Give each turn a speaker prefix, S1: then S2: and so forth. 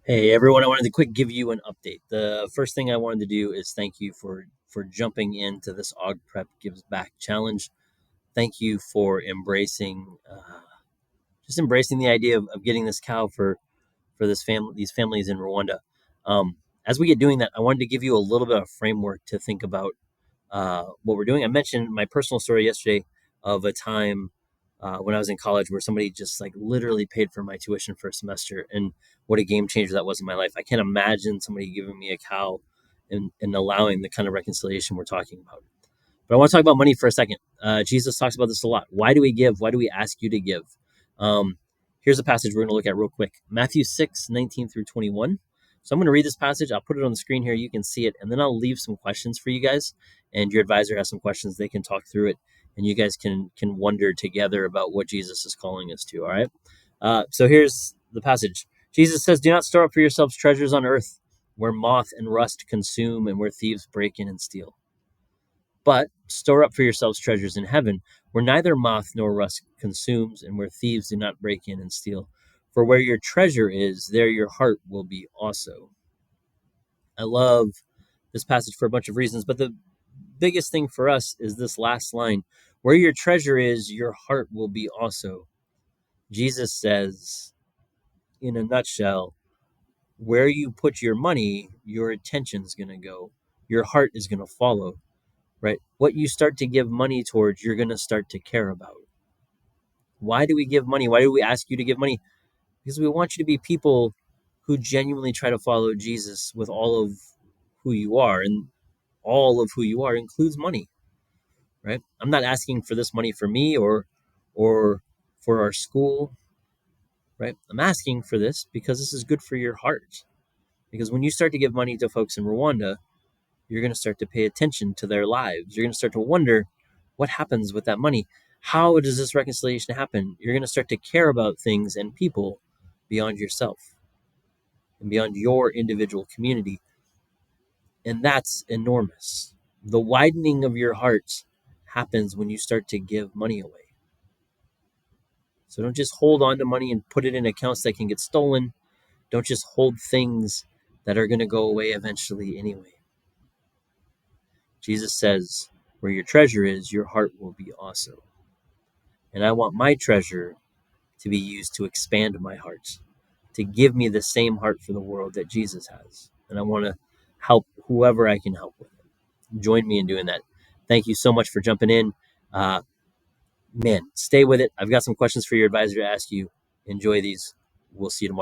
S1: Hey everyone, I wanted to quick give you an update. The first thing I wanted to do is thank you for jumping into this Og Prep Gives Back challenge. Thank you for embracing the idea of getting this cow for these families in Rwanda. As we get doing that, I wanted to give you a little bit of framework to think about what we're doing. I mentioned my personal story yesterday of a time when I was in college where somebody just like literally paid for my tuition for a semester, and what a game changer that was in my life. I can't imagine somebody giving me a cow and allowing the kind of reconciliation we're talking about. But I want to talk about money for a second. Jesus talks about this a lot. Why do we give? Why do we ask you to give? Um, Here's a passage we're going to look at real quick. Matthew 6:19 through 21. So I'm going to read this passage. I'll put it on the screen here. You can see it. And then I'll leave some questions for you guys. And your advisor has some questions. They can talk through it. And you guys can wonder together about what Jesus is calling us to. All right. So here's the passage. Jesus says, "Do not store up for yourselves treasures on earth where moth and rust consume and where thieves break in and steal. But store up for yourselves treasures in heaven, where neither moth nor rust consumes, and where thieves do not break in and steal. For where your treasure is, there your heart will be also." I love this passage for a bunch of reasons, but the biggest thing for us is this last line: where your treasure is, your heart will be also. Jesus says, in a nutshell, where you put your money, your attention's going to go. Your heart is going to follow. Right? What you start to give money towards, you're going to start to care about. Why do we give money? Why do we ask you to give money? Because we want you to be people who genuinely try to follow Jesus with all of who you are. And all of who you are includes money, right? I'm not asking for this money for me or for our school, right? I'm asking for this because this is good for your heart. Because when you start to give money to folks in Rwanda, you're going to start to pay attention to their lives. You're going to start to wonder what happens with that money. How does this reconciliation happen? You're going to start to care about things and people beyond yourself and beyond your individual community. And that's enormous. The widening of your heart happens when you start to give money away. So don't just hold on to money and put it in accounts that can get stolen. Don't just hold things that are going to go away eventually anyway. Jesus says, where your treasure is, your heart will be also. And I want my treasure to be used to expand my heart, to give me the same heart for the world that Jesus has. And I want to help whoever I can help with it. Join me in doing that. Thank you so much for jumping in. Uh, Man, stay with it. I've got some questions for your advisor to ask you. Enjoy these. We'll see you tomorrow.